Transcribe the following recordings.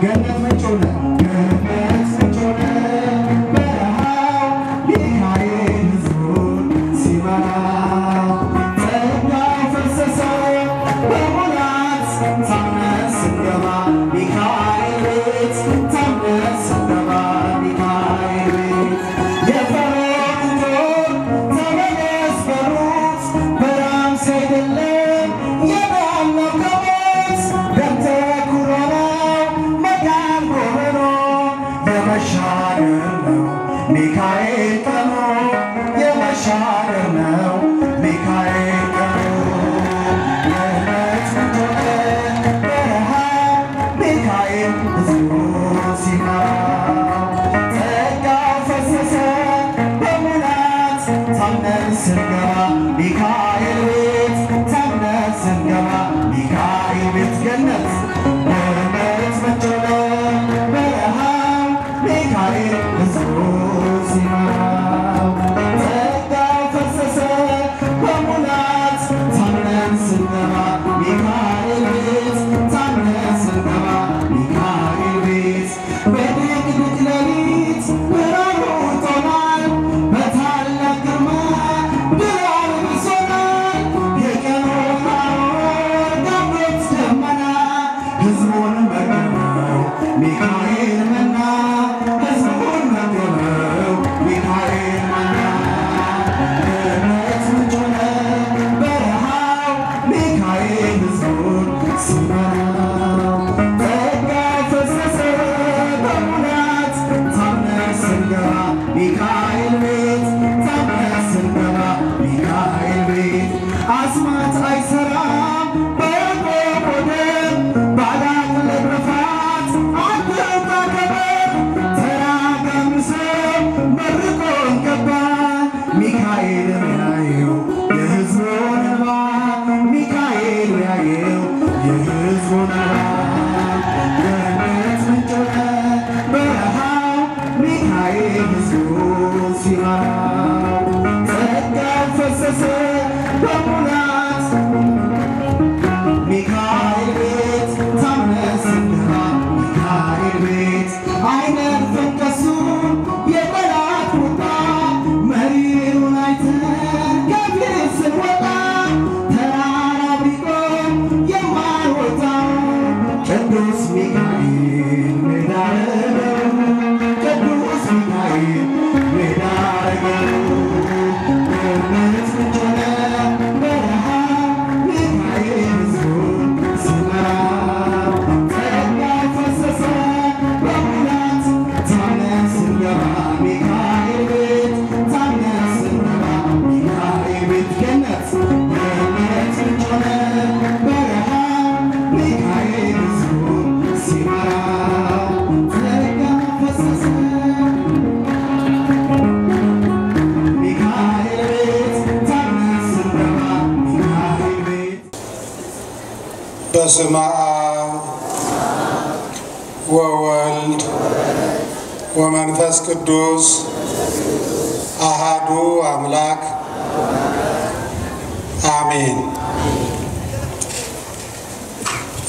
ገነት መጮነ ገነት መጮነ በረሃው ሚካኤል ሕዝቡን ሲመራ ጸጋው ፈሰሰ በሙላት ታምነን ስንገባ ሚካኤል ቤት ታምነን ስንገባ ሚካኤል ቤት የፈርዖን ጦር ተመለስ በሉት በራምሴ አይደለም የዳነው ከሞት ደም ተኩሮና መዳን ጎበኖ የመሻገር ነው ሚካኤል ቀኑ የመሻገር ነው ሚካኤል ቀኑ ገነት መጮነ በረሃው ሚካኤል ሕዝቡን ሲመራው ጸጋው ፈሰሰ በሙላት ታምነን ስንገባ ሚካኤል ቤት ታምነን ስንገባ ሚካኤል ቤት ገነት ገነት መጮነ በረሃው ሚካኤል ሕዝቡን ሲመራው ጸጋው ፈሰሰ በሙላት ታምነን ስንገባ ሚካኤል ቤት ታምነን ስንገባ ሚካኤል ቤት በድቅድቅ ሌሊት ብርሃኑ ወጥቶናል በታላቅ ግርማ ድል አልብሶናል የቀኑ ሐሩር ዳመት ደመና ሕዝቡን መገበው ሚካኤል መና ሕዝቡን መገበው ሚካኤል መና ገነት መጮነ በረሃው ሚካኤል ሕዝቡን ሲመራው ጸጋው ፈሰሰ በሙላት ታምነን ስንገባ ሚካኤል ቤት ታምነን ስንገባ ሚካኤል ቤት አስማት አይሰራም በያዕቆብ ወደብ ባላቅ ለግርፋት አትውጣ ከበር ተራጋምሰ መርቆን ገባ ሚካኤል ያየው የሕዝቡን እንባ ሚካኤል ያየው የሕዝቡን እንባ ገነት መጮነ በረሃው ሚካኤል ሕዝቡን ሲመራው ጸጋው ፈሰሰ በሙላት ሚካኤል ቤት ታምነን ስንገባ ሚካኤል ቤት አይነድፍም ከሱ የጠላት ቁጣ መሪሩን አይተን ከፊት ስንወጣ ተራራ ቢቆም የማይወጣው ቅዱስ ሚካኤል ሜዳ አረገው ቅዱስ ሚካኤል ሜዳ አረገው ገነት መጮነ በረሃው ሚካኤል ሕዝቡን ሲመራው ጸጋው ፈሰሰ በሙላት ታምነን ስንገባ ሚካኤል ቤት ታምነን ስንገባ ሚካኤል ቤት ገነት ገነት መጮነ በረሃው ሚካኤል ሕዝቡን ሲመራው ጸጋው ፈሰሰ ሚካኤል ቤት ታምነን ስንገባ ሚካኤል ቤት በስመ አብ ወወልድ ወመንፈስ ቅዱስ አሃዱ አምላክ አሜን።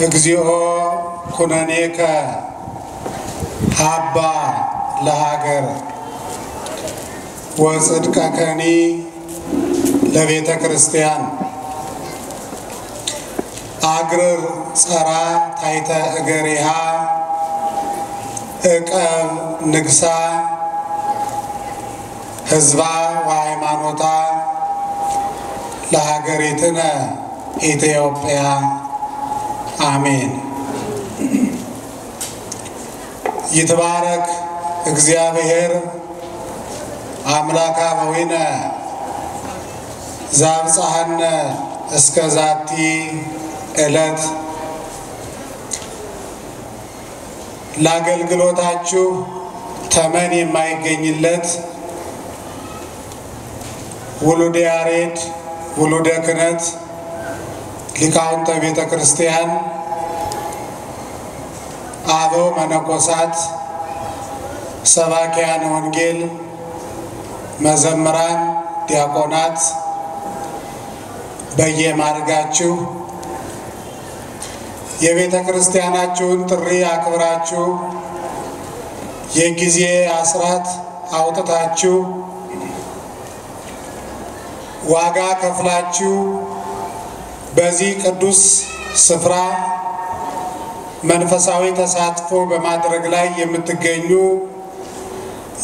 እግዚኦ ኩነኔከ ሀባ ለሀገር ወጽድቀከኒ ለቤተ ክርስቲያን አግርር ጸራ ታይተ እገሪሃ እቀብ ንግሳ ሕዝባ ወሃይማኖታ ለሀገሪትነ ኢትዮጵያ አሜን። ይትባረክ እግዚአብሔር አምላከ አበዊነ ዘአብጽሐነ እስከ ዛቲ ዕለት ለአገልግሎታችሁ ተመን የማይገኝለት ውሉደ ያሬድ ውሉደ ክህነት ሊቃውንተ ቤተ ክርስቲያን አበው መነኮሳት ሰባኪያን ወንጌል መዘምራን ዲያቆናት በየማርጋችሁ የቤተ ክርስቲያናችሁን ጥሪ አክብራችሁ የጊዜ አስራት አውጥታችሁ ዋጋ ከፍላችሁ በዚህ ቅዱስ ስፍራ መንፈሳዊ ተሳትፎ በማድረግ ላይ የምትገኙ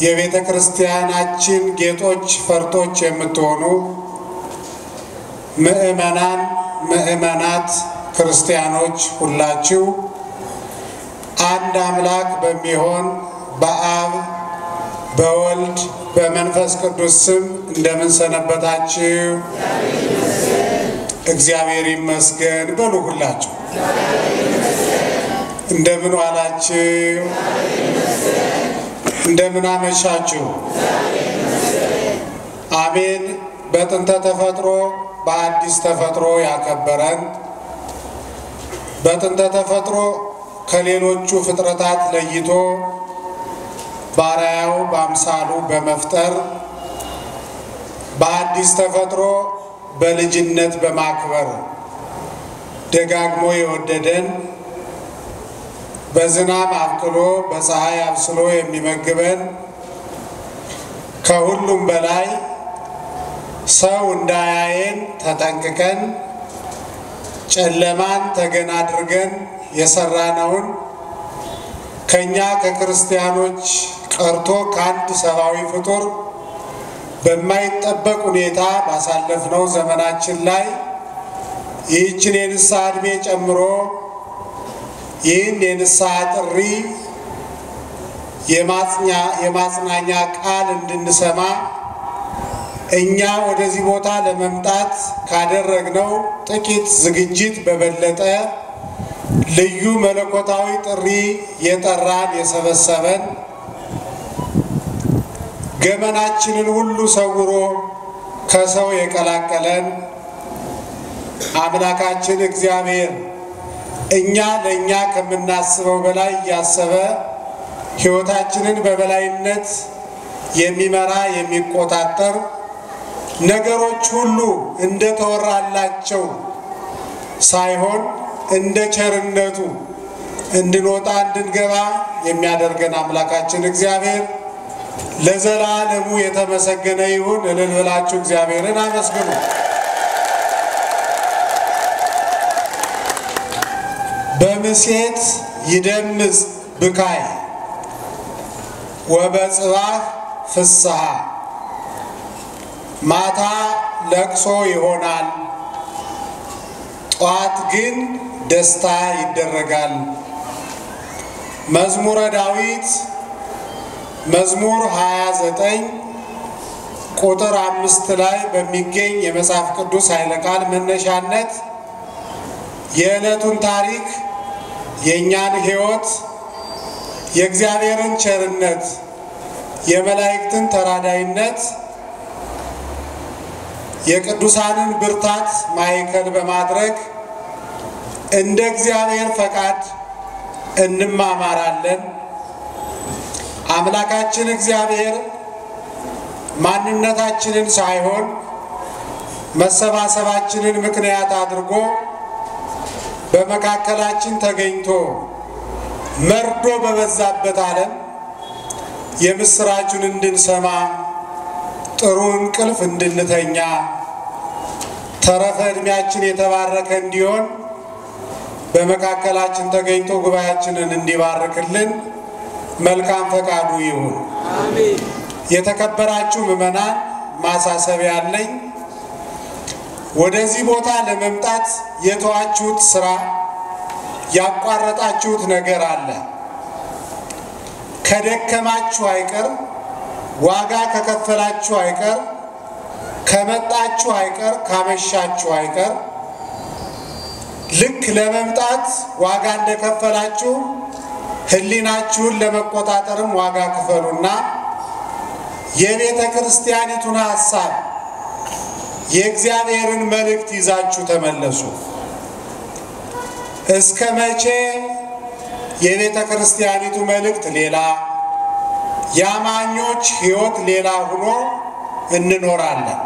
የቤተ ክርስቲያናችን ጌጦች ፈርጦች የምትሆኑ ምእመናን ምእመናት ክርስቲያኖች ሁላችሁ አንድ አምላክ በሚሆን በአብ በወልድ በመንፈስ ቅዱስ ስም እንደምን ሰነበታችሁ? እግዚአብሔር ይመስገን በሉ ሁላችሁ። እንደምን ዋላችሁ? እንደምን አመሻችሁ? አሜን። በጥንተ ተፈጥሮ በአዲስ ተፈጥሮ ያከበረን በጥንተ ተፈጥሮ ከሌሎቹ ፍጥረታት ለይቶ ባሪያው በአምሳሉ በመፍጠር በአዲስ ተፈጥሮ በልጅነት በማክበር ደጋግሞ የወደደን በዝናብ አብቅሎ በፀሐይ አብስሎ የሚመግበን ከሁሉም በላይ ሰው እንዳያየን ተጠንቅቀን ጨለማን ተገን አድርገን የሰራነውን ከኛ ከክርስቲያኖች ቀርቶ ከአንድ ሰብአዊ ፍጡር በማይጠበቅ ሁኔታ ባሳለፍነው ዘመናችን ላይ ይህችን የንስሐ ዕድሜ ጨምሮ ይህን የንስሐ ጥሪ የማጽናኛ ቃል እንድንሰማ እኛ ወደዚህ ቦታ ለመምጣት ካደረግነው ጥቂት ዝግጅት በበለጠ ልዩ መለኮታዊ ጥሪ የጠራን የሰበሰበን ገመናችንን ሁሉ ሰውሮ ከሰው የቀላቀለን አምላካችን እግዚአብሔር እኛ ለእኛ ከምናስበው በላይ ያሰበ ሕይወታችንን በበላይነት የሚመራ የሚቆጣጠር ነገሮች ሁሉ እንደተወራላቸው ሳይሆን እንደ ቸርነቱ እንድንወጣ እንድንገባ የሚያደርገን አምላካችን እግዚአብሔር ለዘላለሙ የተመሰገነ ይሁን። እልል ብላችሁ እግዚአብሔርን አመስግኑ። በምሴት ይደምጽ ብካይ ወበጽባህ ፍስሐ ማታ ለቅሶ ይሆናል ጧት ግን ደስታ ይደረጋል። መዝሙረ ዳዊት መዝሙር 29 ቁጥር 5 ላይ በሚገኝ የመጽሐፍ ቅዱስ ኃይለ ቃል መነሻነት የዕለቱን ታሪክ የእኛን ሕይወት የእግዚአብሔርን ቸርነት የመላእክትን ተራዳይነት የቅዱሳንን ብርታት ማዕከል በማድረግ እንደ እግዚአብሔር ፈቃድ እንማማራለን። አምላካችን እግዚአብሔር ማንነታችንን ሳይሆን መሰባሰባችንን ምክንያት አድርጎ በመካከላችን ተገኝቶ መርዶ በበዛበት ዓለም የምስራቹን እንድንሰማ ጥሩ እንቅልፍ እንድንተኛ ተረፈ ዕድሜያችን የተባረከ እንዲሆን በመካከላችን ተገኝቶ ጉባኤያችንን እንዲባርክልን መልካም ፈቃዱ ይሁን። አሜን። የተከበራችሁ ምእመናን ማሳሰቢያ አለኝ። ወደዚህ ቦታ ለመምጣት የተዋችሁት ስራ ያቋረጣችሁት ነገር አለ። ከደከማችሁ አይቀር ዋጋ ከከፈላችሁ አይቀር ከመጣችሁ አይቀር ካመሻችሁ አይቀር ልክ ለመምጣት ዋጋ እንደከፈላችሁ ህሊናችሁን ለመቆጣጠርም ዋጋ ክፈሉና የቤተ ክርስቲያኒቱን ሐሳብ የእግዚአብሔርን መልእክት ይዛችሁ ተመለሱ። እስከ መቼ የቤተ ክርስቲያኒቱ መልእክት ሌላ ያማኞች ሕይወት ሌላ ሆኖ እንኖራለን?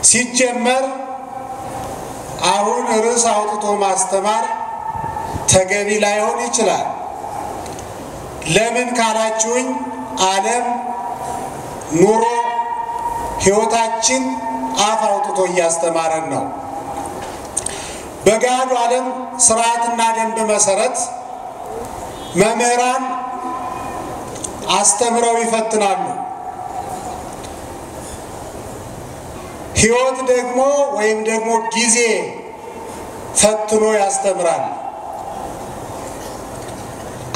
ሲጀመር አሁን ርዕስ አውጥቶ ማስተማር ተገቢ ላይሆን ይችላል። ለምን ካላችሁኝ ዓለም ኑሮ ሕይወታችን አፍ አውጥቶ እያስተማረን ነው። በገሃዱ ዓለም ስርዓትና ደንብ መሰረት መምህራን አስተምረው ይፈትናሉ። ሕይወት ደግሞ ወይም ደግሞ ጊዜ ፈትኖ ያስተምራል።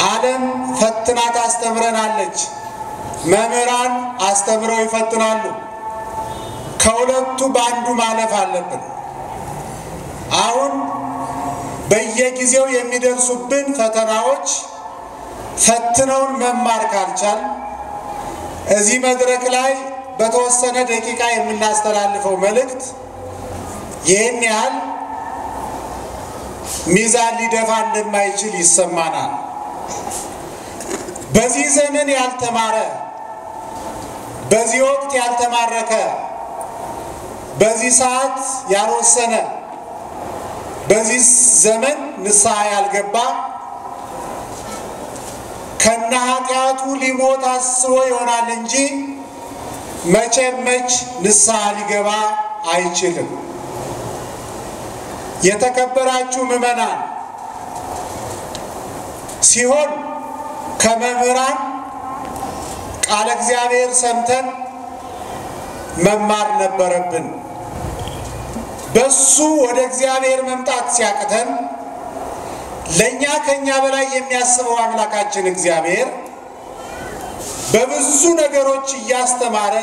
ዓለም ፈትና ታስተምረናለች። መምህራን አስተምረው ይፈትናሉ። ከሁለቱ በአንዱ ማለፍ አለብን። አሁን በየጊዜው የሚደርሱብን ፈተናዎች ፈትነውን መማር ካልቻል እዚህ መድረክ ላይ በተወሰነ ደቂቃ የምናስተላልፈው መልእክት ይህን ያህል ሚዛን ሊደፋ እንደማይችል ይሰማናል። በዚህ ዘመን ያልተማረ፣ በዚህ ወቅት ያልተማረከ፣ በዚህ ሰዓት ያልወሰነ፣ በዚህ ዘመን ንስሐ ያልገባ ከነ ኃጢአቱ ሊሞት አስቦ ይሆናል እንጂ መቼም ንስሐ ሊገባ አይችልም። የተከበራችሁ ምዕመናን ሲሆን ከመምህራን ቃለ እግዚአብሔር ሰምተን መማር ነበረብን። በሱ ወደ እግዚአብሔር መምጣት ሲያቅተን ለኛ ከኛ በላይ የሚያስበው አምላካችን እግዚአብሔር በብዙ ነገሮች እያስተማረ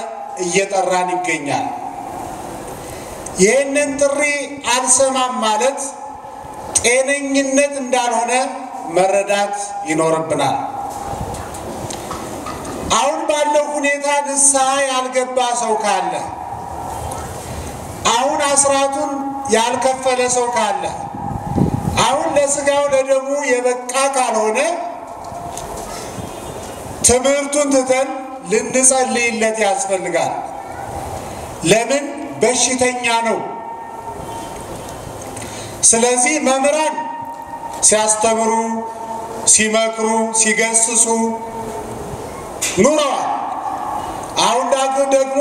እየጠራን ይገኛል። ይህንን ጥሪ አልሰማም ማለት ጤነኝነት እንዳልሆነ መረዳት ይኖርብናል። አሁን ባለው ሁኔታ ንስሐ ያልገባ ሰው ካለ፣ አሁን አስራቱን ያልከፈለ ሰው ካለ፣ አሁን ለስጋው ለደሙ የበቃ ካልሆነ ትምህርቱን ትተን ልንጸልይለት ያስፈልጋል። ለምን? በሽተኛ ነው። ስለዚህ መምህራን ሲያስተምሩ፣ ሲመክሩ፣ ሲገስጹ ኑረዋል። አሁን ደግሞ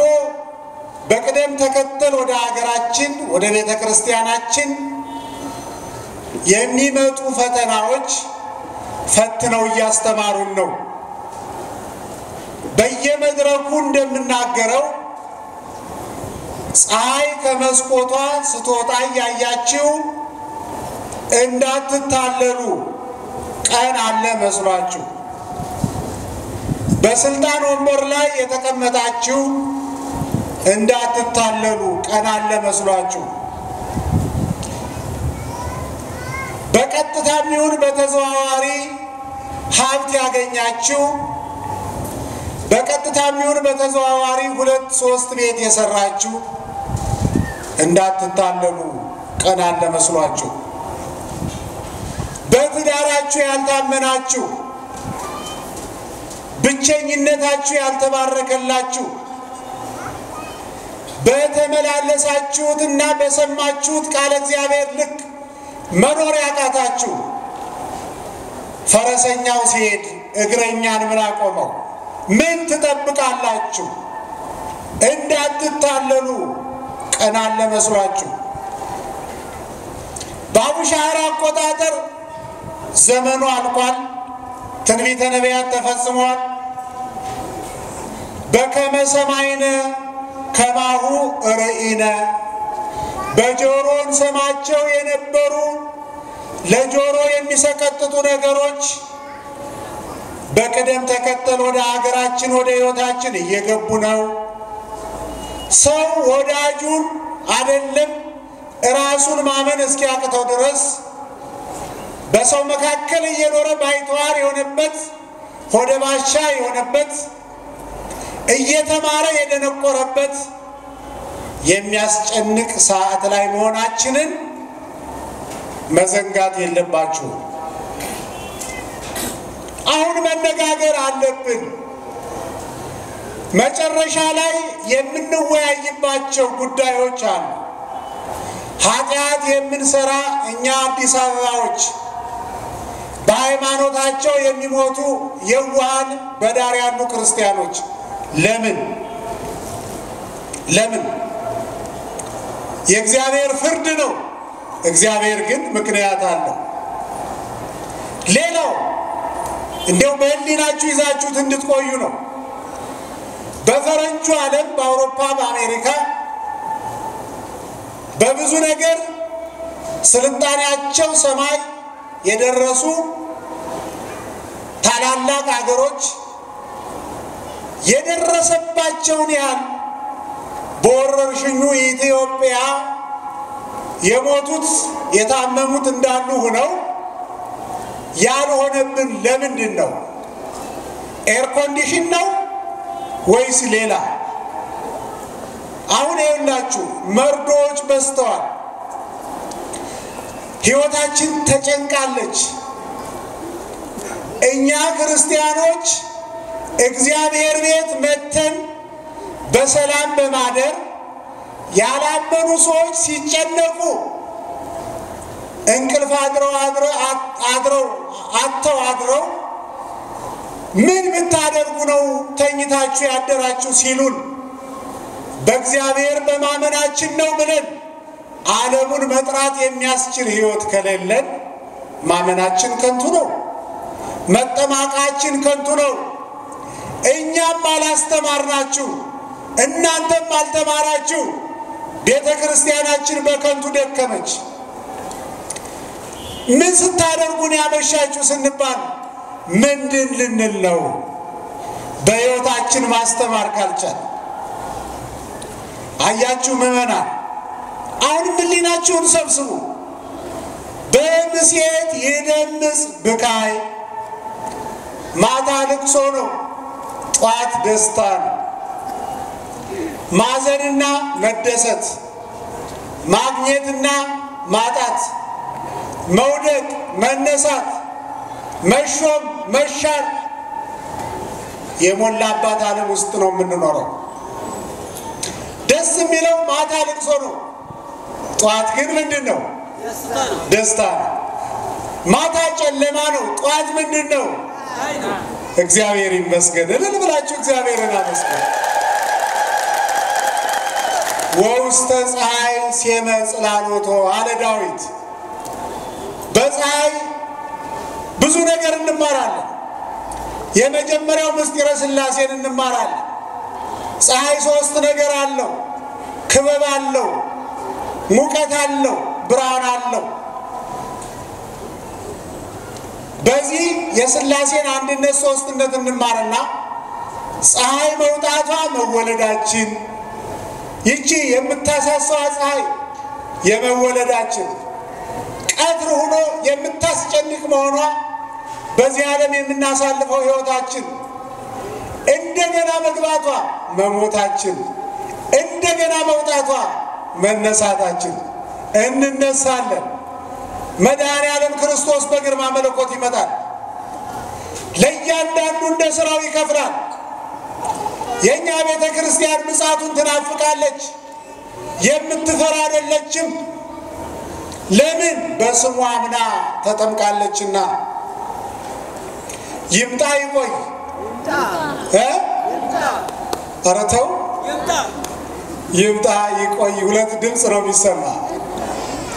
በቅደም ተከተል ወደ ሀገራችን ወደ ቤተ ክርስቲያናችን የሚመጡ ፈተናዎች ፈትነው እያስተማሩን ነው። በየመድረኩ እንደምናገረው ፀሐይ ከመስኮቷ ስትወጣ ያያችሁ እንዳትታለሉ፣ ቀን አለ መስሏችሁ። በስልጣን ወንበር ላይ የተቀመጣችሁ እንዳትታለሉ፣ ቀን አለ መስሏችሁ። በቀጥታም ይሁን በተዘዋዋሪ ሀብት ያገኛችሁ፣ በቀጥታም ይሁን በተዘዋዋሪ 2-3 ቤት የሰራችሁ እንዳትታለሉ፣ ቀን አለ መስሏችሁ። በትዳራችሁ ያልታመናችሁ፣ ብቸኝነታችሁ ያልተባረከላችሁ፣ በተመላለሳችሁትና በሰማችሁት ቃለ እግዚአብሔር ልክ መኖር ያቃታችሁ፣ ፈረሰኛው ሲሄድ እግረኛን ምን አቆመው? ምን ትጠብቃላችሁ? እንዳትታለሉ፣ ቀን አለ መስሏችሁ። በአቡሻህር አቆጣጠር ዘመኑ አልቋል። ትንቢተ ነቢያት ተፈጽሟል። በከመ ሰማይነ ከማሁ ርኢነ፣ በጆሮ እንሰማቸው የነበሩ ለጆሮ የሚሰቀጥጡ ነገሮች በቅደም ተከተል ወደ ሀገራችን ወደ ሕይወታችን እየገቡ ነው። ሰው ወዳጁን አይደለም ራሱን ማመን እስኪያቅተው ድረስ በሰው መካከል እየኖረ ባይተዋር የሆነበት፣ ሆደ ባሻ የሆነበት፣ እየተማረ የደነቆረበት የሚያስጨንቅ ሰዓት ላይ መሆናችንን መዘንጋት የለባችሁ። አሁን መነጋገር አለብን። መጨረሻ ላይ የምንወያይባቸው ጉዳዮች አሉ። ኃጢአት የምንሰራ እኛ አዲስ አበባዎች በሃይማኖታቸው የሚሞቱ የዋሃን በዳር ያሉ ክርስቲያኖች ለምን? የእግዚአብሔር ፍርድ ነው። እግዚአብሔር ግን ምክንያት አለው። ሌላው እንደው በህሊናችሁ ይዛችሁት እንድትቆዩ ነው። በፈረንጁ ዓለም በአውሮፓ በአሜሪካ በብዙ ነገር ስልጣኔያቸው ሰማይ የደረሱ ታላላቅ ሀገሮች የደረሰባቸውን ያህል በወረርሽኙ ኢትዮጵያ የሞቱት የታመሙት እንዳሉ ሆነው ያልሆነብን ለምንድን ነው? ኤር ኮንዲሽን ነው ወይስ ሌላ? አሁን ይኸውላችሁ መርዶዎች በዝተዋል። ሕይወታችን ተጨንቃለች። እኛ ክርስቲያኖች እግዚአብሔር ቤት መተን በሰላም በማደር ያላመኑ ሰዎች ሲጨነቁ እንቅልፍ አድረው ምን ብታደርጉ ነው ተኝታችሁ ያደራችሁ ሲሉን በእግዚአብሔር በማመናችን ነው ብለን ዓለሙን መጥራት የሚያስችል ሕይወት ከሌለን ማመናችን ከንቱ ነው፣ መጠማቃችን ከንቱ ነው። እኛም አላስተማርናችሁ፣ እናንተም አልተማራችሁ፣ ቤተ ክርስቲያናችን በከንቱ ደከመች። ምን ስታደርጉን ያመሻችሁ ስንባል ምንድን ልንል ነው? በሕይወታችን ማስተማር ካልቻል። አያችሁ ምዕመናን፣ አሁንም ሕሊናችሁን ሰብስቡ። በምሴት ይደምስ ብካይ፣ ማታ ልቅሶ ነው፣ ጧት ደስታ ነው። ማዘንና መደሰት፣ ማግኘትና ማጣት፣ መውደቅ መነሳት፣ መሾም መሻር የሞላባት ዓለም ውስጥ ነው የምንኖረው። ደስ የሚለው ማታ ልቅሶ ነው፣ ጧት ግን ምንድን ነው? ደስታ ነው። ማታ ጨለማ ነው፣ ጧት ምንድን ነው? እግዚአብሔር ይመስገን። እልል ብላችሁ እግዚአብሔርን አመስግኑ። ወውስተ ፀሐይ ሴመ ጽላሎቶ አለ ዳዊት። በፀሐይ ብዙ ነገር እንማራለን። የመጀመሪያው ምስጢረ ሥላሴን እንማራለን። ፀሐይ ሶስት ነገር አለው። ክበብ አለው፣ ሙቀት አለው፣ ብርሃን አለው። በዚህ የሥላሴን አንድነት ሶስትነት እንማርና ፀሐይ መውጣቷ መወለዳችን፣ ይቺ የምታሳሳዋ ፀሐይ የመወለዳችን፣ ቀትር ሆኖ የምታስጨንቅ መሆኗ በዚህ ዓለም የምናሳልፈው ሕይወታችን፣ እንደገና መግባቷ መሞታችን፣ እንደገና መውጣቷ መነሳታችን። እንነሳለን። መድኃኔ ዓለም ክርስቶስ በግርማ መለኮት ይመጣል። ለእያንዳንዱ እንደ ሥራው ይከፍላል። የእኛ ቤተ ክርስቲያን ምጽአቱን ትናፍቃለች፣ የምትፈራ አይደለችም። ለምን? በስሙ አምና ተጠምቃለችና። ይምጣ ይቆይ ኧረ ተው፣ ይምጣ ይቆይ ሁለት ድምፅ ነው የሚሰማ።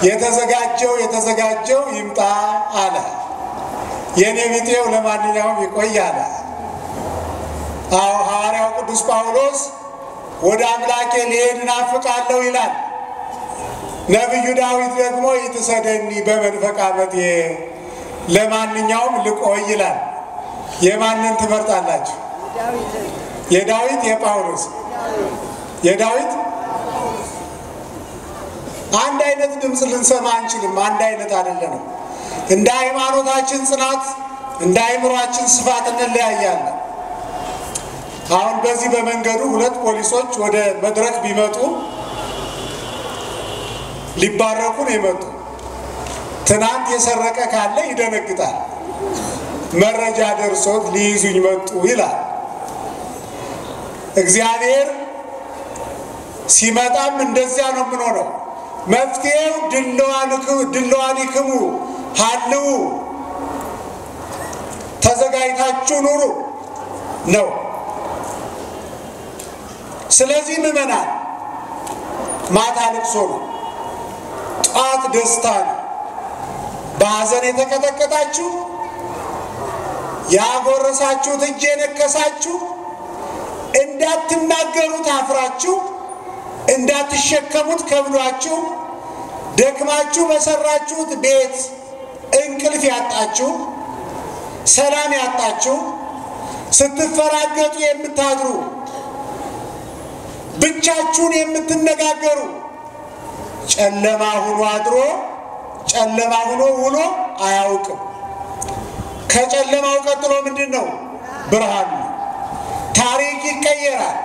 የተዘጋጀው ይምጣ አለ። የኔ ቢጤው ለማንኛውም ይቆይ አለ። አዎ ሐዋርያው ቅዱስ ጳውሎስ ወደ አምላኬ ልሄድ እናፍቃለሁ ይላል። ነቢዩ ዳዊት ደግሞ ይትሰደኒ በመንፈቅ ዓመቴ፣ ለማንኛውም ልቆይ ይላል። የማንን ትመርጣላችሁ? የዳዊት የጳውሎስ? የዳዊት። አንድ አይነት ድምፅ ልንሰማ አንችልም። አንድ አይነት አይደለንም። እንደ ሃይማኖታችን ጽናት፣ እንደ አእምሯችን ስፋት እንለያያለን። አሁን በዚህ በመንገዱ ሁለት ፖሊሶች ወደ መድረክ ቢመጡ ሊባረኩ ነው የመጡ። ትናንት የሰረቀ ካለ ይደነግጣል። መረጃ ደርሶት ሊይዙኝ መጡ ይላል። እግዚአብሔር ሲመጣም እንደዚያ ነው የምንሆነው። መፍትሄው ድለዋኒክሙ ሀልው ተደስታችሁ ኑሩ ነው። ስለዚህ ምዕመናን ማታ ልቅሶ ነው፣ ጧት ደስታ ነው። በሐዘን የተቀጠቀጣችሁ ያጎረሳችሁት እጅ የነከሳችሁ እንዳትናገሩት አፍራችሁ እንዳትሸከሙት ከብዷችሁ ደክማችሁ በሰራችሁት ቤት እንቅልፍ ያጣችሁ ሰላም ያጣችሁ ስትፈራገጡ የምታድሩ ብቻችሁን የምትነጋገሩ ጨለማ ሆኖ አድሮ ጨለማ ሆኖ ውሎ አያውቅም። ከጨለማው ቀጥሎ ምንድነው? ብርሃን ነው። ታሪክ ይቀየራል።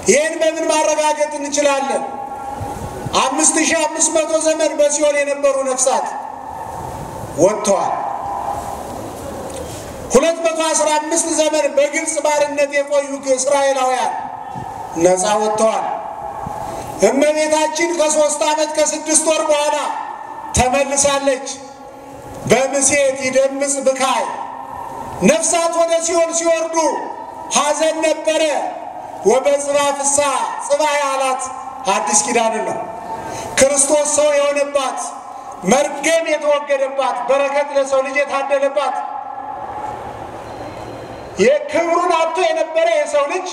ይህን በምን ማረጋገጥ እንችላለን? 5500 ዘመን በሲኦል የነበሩ ነፍሳት ወጥተዋል። 215 ዘመን በግብፅ ባርነት የቆዩ እስራኤላውያን ነፃ ወጥተዋል። እመቤታችን ከ3 ዓመት ከ6 ወር በኋላ ተመልሳለች። በምሴት ይደምጽ ብካይ ነፍሳት ወደ ሲኦል ሲወርዱ ሐዘን ነበረ። ወበጽባ ፍስሐ ጽባ ያላት አዲስ ኪዳን ነው። ክርስቶስ ሰው የሆነባት መርገም የተወገደባት በረከት ለሰው ልጅ የታደለባት የክብሩን አጥቶ የነበረ የሰው ልጅ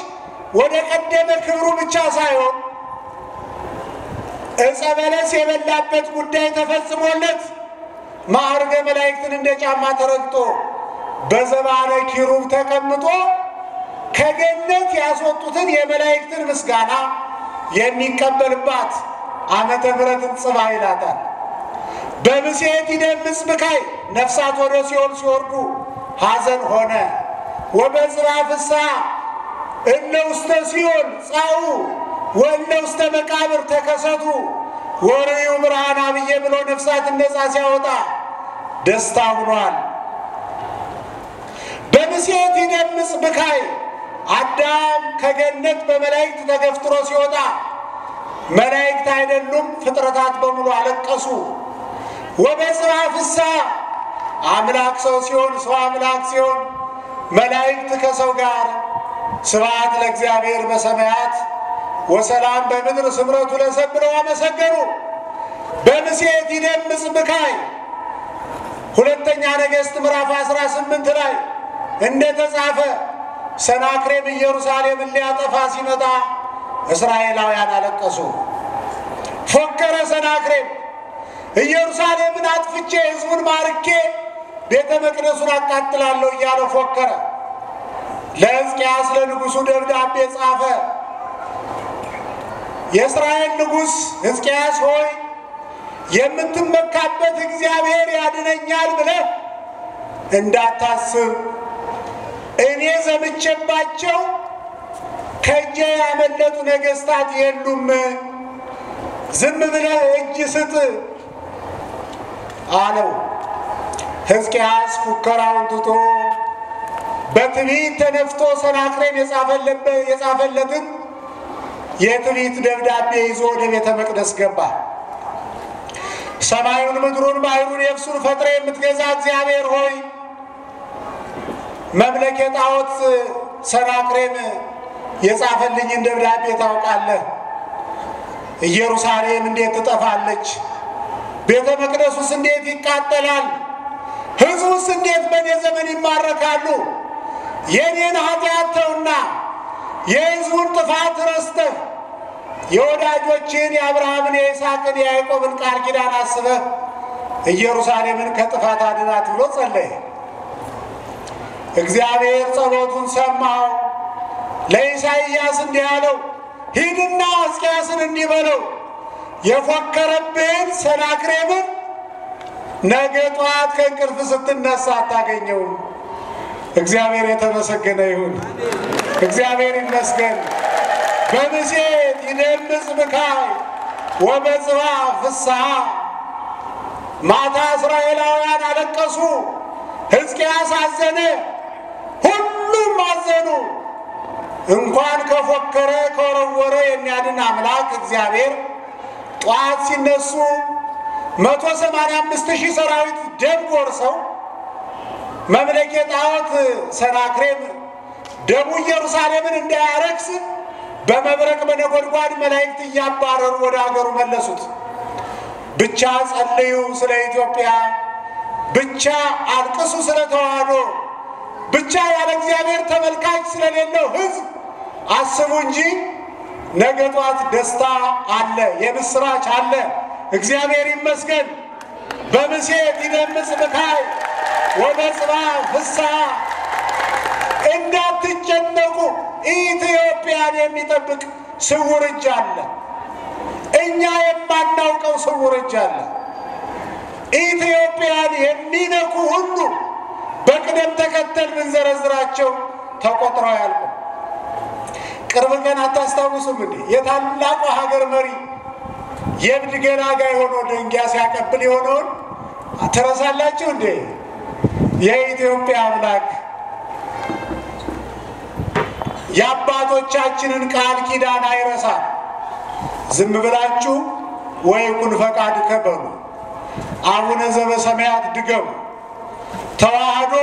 ወደ ቀደመ ክብሩ ብቻ ሳይሆን ዕፀ በለስ የበላበት ጉዳይ ተፈጽሞለት ማዕርገ መላእክትን እንደ ጫማ ተረግጦ በዘባነ ኪሩብ ተቀምጦ ከገነት ያስወጡትን የመላእክትን ምስጋና የሚቀበልባት ዓመተ ምሕረትን ጽባ ይላታል። በምሴት ይደምጽ ብካይ ነፍሳት ወደ ሲኦል ሲወርዱ ሐዘን ሆነ። ወበጽባ ፍስሐ እለ ውስተ ሲኦል ጻኡ ወእለ ውስተ መቃብር ተከሰቱ ወርዩ ብርሃነ አብየ ብሎ ነፍሳትን ነፃ ሲያወጣ ደስታ ሆኗል። በምሴት ይደምጽ ብካይ አዳም ከገነት በመላእክት ተገፍትሮ ሲወጣ መላእክት አይደሉም ፍጥረታት በሙሉ አለቀሱ። ወበጽባ ፍስሐ አምላክ ሰው ሲሆን ሰው አምላክ ሲሆን መላእክት ከሰው ጋር ስብሐት ለእግዚአብሔር በሰማያት ወሰላም በምድር ስምረቱ ለሰብእ ብለው አመሰገኑ። በምሴት ይደምጽ ብካይ ሁለተኛ ነገሥት ምዕራፍ 18 ላይ እንደተጻፈ ሰናክሬም ኢየሩሳሌምን ሊያጠፋ ሲመጣ እስራኤላውያን አለቀሱ። ፎከረ ሰናክሬም ኢየሩሳሌምን አጥፍቼ ሕዝቡን ማርኬ ቤተ መቅደሱን አቃጥላለሁ እያለ ፎከረ። ለሕዝቅያስ ለንጉሡ ደብዳቤ ጻፈ። የእስራኤል ንጉሥ ሕዝቅያስ ሆይ የምትመካበት እግዚአብሔር ያድነኛል ብለህ እንዳታስብ፣ እኔ ዘምቼባቸው ከእጄ ያመለጡ ነገሥታት የሉም። ዝም ብለህ እጅ ስጥ አለው። ሕዝቅያስ ፉከራውን ትቶ በትዕቢት ተነፍቶ ሰናክሬም የጻፈለትን የትዕቢት ደብዳቤ ይዞ ወደ ቤተ መቅደስ ገባ። ሰማዩን ምድሩን ባሕሩን የብሱን ፈጥረ የምትገዛ እግዚአብሔር ሆይ መምለክ የጣዖት ሰናክሬም የጻፈልኝን ደብዳቤ ታውቃለህ። ኢየሩሳሌም እንዴት ትጠፋለች? ቤተ መቅደሱስ እንዴት ይቃጠላል? ሕዝቡስ እንዴት በእኔ ዘመን ይማረካሉ? የኔን ኃጢአት ተውና የሕዝቡን ጥፋት ረስተህ የወዳጆችን የአብርሃምን የይስሐቅን የያዕቆብን ቃል ኪዳን አስበህ ኢየሩሳሌምን ከጥፋት አድናት ብሎ ጸለየ። እግዚአብሔር ጸሎቱን ሰማው። ለኢሳይያስ እንዲህ አለው፣ ሂድና ሕዝቅያስን እንዲህ በለው የፎከረብህን ሰናክሬምን ነገ ጠዋት ከእንቅልፍ ስትነሳ አታገኘውም። እግዚአብሔር የተመሰገነ ይሁን። እግዚአብሔር ይመስገን። በምሴት ይደምጽ ብካይ ወበጽባ ፍስሐ ማታ እስራኤላውያን አለቀሱ። ሕዝቅያስ አዘነ፣ ሁሉም አዘኑ። እንኳን ከፎከረ ከወረወረ የሚያድን አምላክ እግዚአብሔር ጠዋት ሲነሱ 185,000 ሰራዊት ደም ጎርሰው መምለኬ ጣዖት ሰናክሬም ደሙ ኢየሩሳሌምን እንዳያረክስ በመብረቅ በነጎድጓድ መላእክት እያባረሩ ወደ ሀገሩ መለሱት። ብቻ ጸልዩ ስለ ኢትዮጵያ፣ ብቻ አልቅሱ ስለ ተዋሕዶ፣ ብቻ ያለ እግዚአብሔር ተመልካች ስለሌለው ሕዝብ አስቡ እንጂ ነገ ጧት ደስታ አለ፣ የምስራች አለ። እግዚአብሔር ይመስገን። በምሴት ይደምጽ ብካይ ወበጽባ ፍስሐ። እንዳትጨነቁ፣ ኢትዮጵያን የሚጠብቅ ስውር እጅ አለ። እኛ የማናውቀው ስውር እጅ አለ። ኢትዮጵያን የሚነኩ ሁሉ በቅደም ተከተል ብንዘረዝራቸው ተቆጥረው ያልቁ። ቅርብ ቀን አታስታውሱም እንዴ? የታላቁ ሀገር መሪ የእብድ ገላጋይ ሆኖ ድንጋይ ሲያቀብል የሆነውን ትረሳላችሁ እንዴ? የኢትዮጵያ አምላክ የአባቶቻችንን ቃል ኪዳን አይረሳም። ዝም ብላችሁ ወይኩን ፈቃድከ በሉ፣ አቡነ ዘበሰማያት ድገሙ። ተዋሕዶ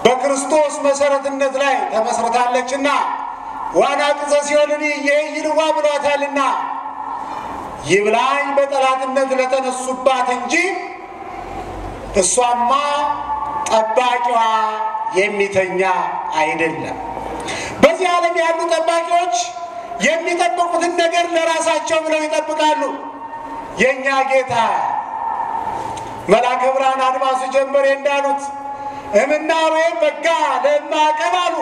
በክርስቶስ መሰረትነት ላይ ተመስርታለችና ዋና ቅጸ ሲኦልን ይይልዋ ብሏታልና ይብላኝ በጠላትነት ለተነሱባት እንጂ እሷማ ጠባቂዋ የሚተኛ አይደለም። በዚህ ዓለም ያሉ ጠባቂዎች የሚጠብቁትን ነገር ለራሳቸው ብለው ይጠብቃሉ። የኛ ጌታ መልአከ ብርሃን አድማሱ ጀንበሬ እንዳሉት እምናዌ በጋ ለማቀባሉ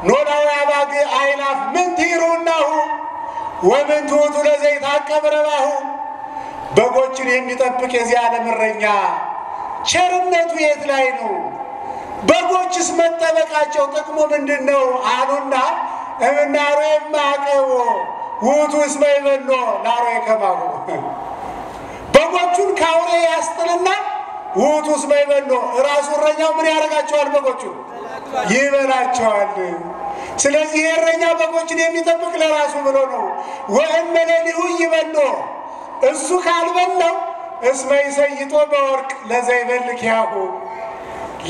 ኖላዊ አባግ አይላፍ ምን ትይሩናሁ ወምን ትውቱ ለዘይታቀብ ረባሁ። በጎችን የሚጠብቅ የዚህ ዓለም እረኛ ቸርነቱ የት ላይ ነው? በጎችስ መጠበቃቸው ጥቅሙ ምንድን ነው አሉና እምናሮ የማቀቦ ውቱ እስመ ይበሎ ናሮ የከማሁ። በጎቹን ካውሬ ያስጥልና ውቱ እስመ ይበሎ ራሱ እረኛው ምን ያደርጋቸዋል? በጎቹን ይበላቸዋል። ስለዚህ የእረኛ በጎችን የሚጠብቅ ለራሱ ብሎ ነው። ወእመለሊሁ ይበሎ እሱ ካልበላው እስመ ይሰይጦ በወርቅ ለዘይበልክ ያሁ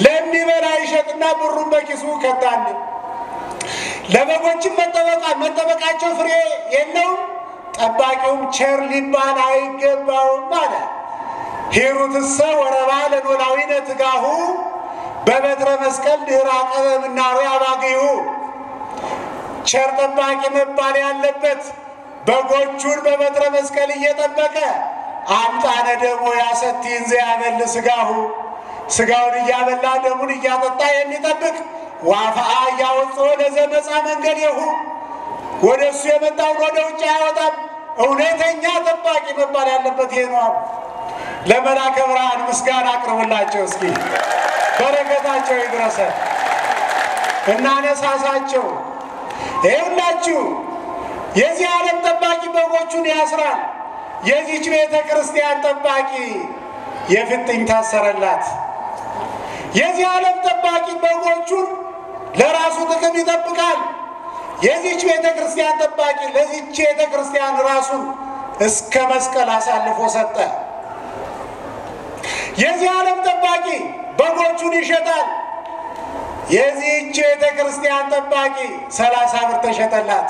ለሚበላ ይሸጥና ብሩን በኪሱ ከታል። ለበጎችን መጠበቃቸው ፍሬ የለውም፣ ጠባቂውም ቸር ሊባል አይገባውም አለ። ሂሩትሰ ወረባ ለኖላዊነ ትጋሁ በበትረ መስቀል ድህረ አቀበ ምናሮ አባግሁ። ቸር ጠባቂ መባል ያለበት በጎቹን በበትረ መስቀል እየጠበቀ አምጣነ ደሞ ያሰቲን ዘያበል ስጋሁ ስጋውን እያበላ ደሙን እያጠጣ የሚጠብቅ ዋፋአ እያወጾ ለዘመፃ መንገድ ይሁ ወደ እሱ የመጣውን ወደ ውጭ አያወጣም። እውነተኛ ጠባቂ መባል ያለበት ይሄ ነው። ለመልአከ ብርሃን ምስጋና አቅርቡላቸው። እስኪ በረከታቸው ይድረሰ እናነሳሳቸው። ይኸውላችሁ የዚህ ዓለም ጠባቂ በጎቹን ያስራል። የዚች ቤተ ክርስቲያን ጠባቂ የፍጥኝ ታሰረላት። የዚህ ዓለም ጠባቂ በጎቹን ለራሱ ጥቅም ይጠብቃል። የዚች ቤተ ክርስቲያን ጠባቂ ለዚች ቤተ ክርስቲያን ራሱን እስከ መስቀል አሳልፎ ሰጠ። የዚህ ዓለም ጠባቂ በጎቹን ይሸጣል። የዚች ቤተ ክርስቲያን ጠባቂ 30 ብር ተሸጠላት።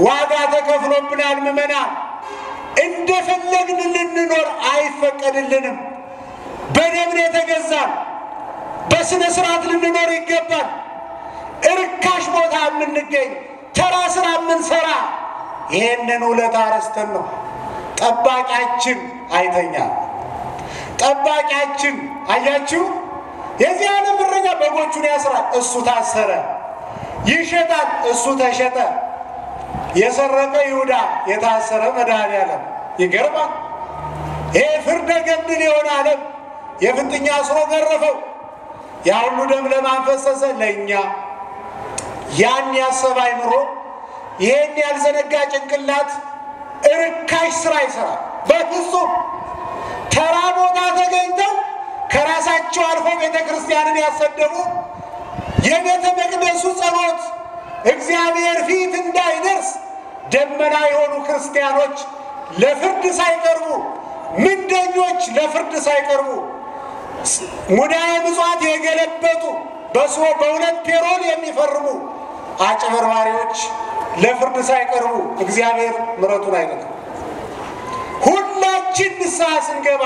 ዋጋ ተከፍሎብናል ምዕመናን። እንደፈለግን ልንኖር አይፈቀድልንም። በደብር የተገዛን በስነ ስርዓት ልንኖር ይገባል። እርካሽ ቦታ የምንገኝ ተራ ስራ የምንሰራ ይሄንን ውለታ ረስተን ነው። ጠባቂያችን አይተኛም። ጠባቂያችን አያችሁ፣ የዚህ ዓለም እረኛ በጎቹን ያስራል፣ እሱ ታሰረ። ይሸጣል፣ እሱ ተሸጠ። የሰረቀ ይሁዳ የታሰረ መድኃኔዓለም። ይገርማል። ይሄ ፍርደ ገምድል የሆነ ዓለም የፍጥኛ አስሮ ገረፈው። ያ ሁሉ ደም ለማን ፈሰሰ? ለእኛ። ያን ያሰበ አይምሮ፣ ይሄን ያልዘነጋ ጭንቅላት እርካሽ ስራ ይሰራል። በፍጹም ተራ ቦታ ተገኝተው ከራሳቸው አልፎ ቤተ ክርስቲያንን ያሰደቡ የቤተ መቅደሱ ጸሎት እግዚአብሔር ፊት እንዳይደርስ ደመና የሆኑ ክርስቲያኖች ለፍርድ ሳይቀርቡ፣ ምንደኞች ለፍርድ ሳይቀርቡ ሙዳየ ምጽዋት የገለበጡ በሁለት ፔሮል የሚፈርሙ አጭበርባሪዎች ለፍርድ ሳይቀርቡ እግዚአብሔር ምሕረቱን አይለቅም። ሁላችን ንስሐ ስንገባ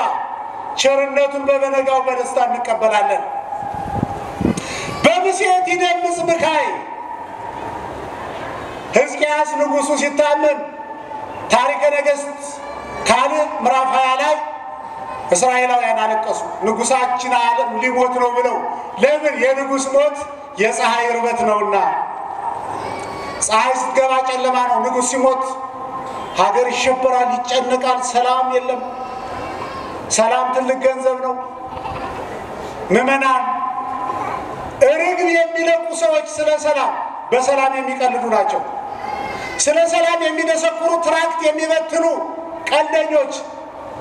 ቸርነቱን በበነጋው በደስታ እንቀበላለን። በምሴት ይደምጽ ብካይ ሕዝቅያስ ንጉሡ ሲታመም ታሪከ ነገሥት ካልዕ ምዕራፍ 20 ላይ እስራኤላውያን አለቀሱ። ንጉሳችን ዓለም ሊሞት ነው ብለው። ለምን? የንጉሥ ሞት የፀሐይ ርበት ነውና። ፀሐይ ስትገባ ጨለማ ነው። ንጉሥ ሲሞት ሀገር ይሸበራል፣ ይጨነቃል፣ ሰላም የለም። ሰላም ትልቅ ገንዘብ ነው። ምዕመናን ርግብ የሚለቁ ሰዎች ስለ ሰላም በሰላም የሚቀልዱ ናቸው። ስለ ሰላም የሚደሰኩሩ ትራክት የሚበትኑ ቀልደኞች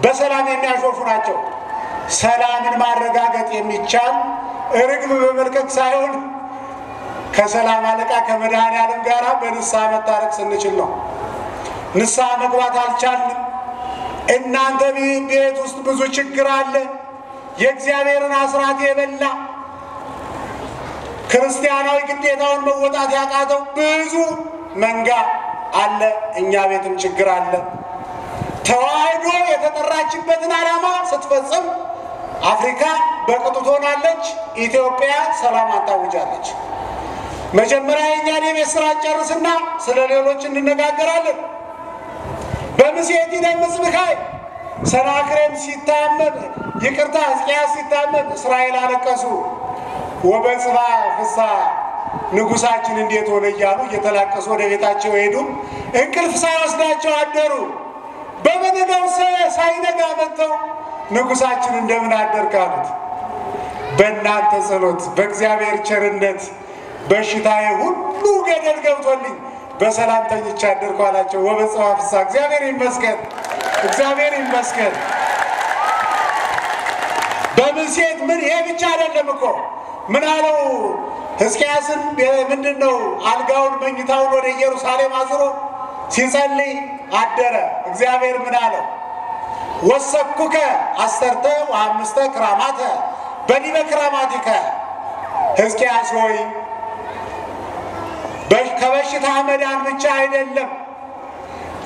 በሰላም የሚያሾፉ ናቸው። ሰላምን ማረጋገጥ የሚቻል ርግብ በመልቀቅ ሳይሆን ከሰላም አለቃ ከመድኃኔዓለም ጋር በንስሐ መታረቅ ስንችል ነው። ንስሐ መግባት አልቻልንም። እናንተ ቤት ውስጥ ብዙ ችግር አለ። የእግዚአብሔርን አስራት የበላ ክርስቲያናዊ ግዴታውን መወጣት ያቃተው ብዙ መንጋ አለ። እኛ ቤትም ችግር አለ። ተዋህዶ የተጠራችበትን ዓላማ ስትፈጽም አፍሪካ በቅጡ ትሆናለች፣ ኢትዮጵያ ሰላም ታውጃለች። መጀመሪያ የእኛን የቤት ስራ ጨርስና ስለ ሌሎች እንነጋገራለን። በምሴት ይደምጽ ብካይ ሰናክሬም ሲታመም ይቅርታ ሕዝቅያስ ሲታመም እስራኤል አለቀሱ። ወበጽባ ፍስሐ ንጉሳችን እንዴት ሆነ እያሉ እየተላቀሱ ወደ ቤታቸው ሄዱ። እንቅልፍ ሳይወስዳቸው አደሩ። በመነጋው ሳይነጋ መጥተው ንጉሳችን እንደምን አደርክ አሉት። በእናንተ ጸሎት በእግዚአብሔር ቸርነት በሽታዬ ሁሉ ገደል ገብቶልኝ በሰላም ተኝቼ አደርኩ አላቸው። ወበጽባ ፍስሐ እግዚአብሔር ይመስገን፣ እግዚአብሔር ይመስገን። በምሴት ምን ይሄ ብቻ አይደለም እኮ ምን አለው ሕዝቅያስን ምንድነው አልጋውን መኝታውን ወደ ኢየሩሳሌም አዝሮ ሲጸልይ አደረ። እግዚአብሔር ምን አለው? ወሰኩከ አሰርተ ወአምስተ ክራማተ በዲበ ክራማቲከ ሕዝቅያስ ሆይ ከበሽታ መዳን ብቻ አይደለም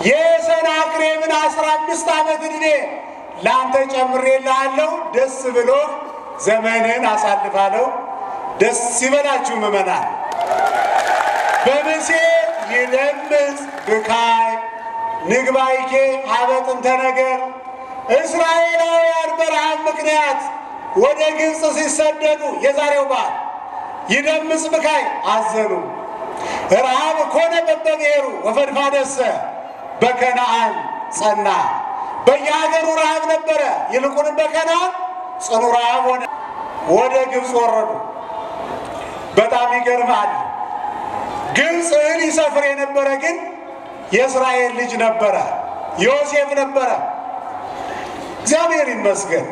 የሰናክሬምን 15 ዓመት ዕድሜ ለአንተ ጨምሬልሃለሁ። ደስ ብሎ ዘመንን አሳልፋለሁ። ደስ ይበላችሁ ምዕመናን። በምሴት ይደምጽ ብካይ ንግባይኬ ሀበ ጥንተ ነገር እስራኤላውያን በረሃብ ምክንያት ወደ ግብፅ ሲሰደዱ የዛሬው በዓል ይደምጽ ብካይ አዘኑ። ረሃብ ኮነ በበብሔሩ ወፈድፋደሰ በከነዓን ጸና። በየሀገሩ ረሃብ ነበረ፣ ይልቁንም በከነዓን ጽኑ ረሃብ ሆነ። ወደ ግብፅ ወረዱ። በጣም ይገርማል። ግብፅ እህል ይሰፍር የነበረ ግን የእስራኤል ልጅ ነበረ፣ ዮሴፍ ነበረ። እግዚአብሔር ይመስገን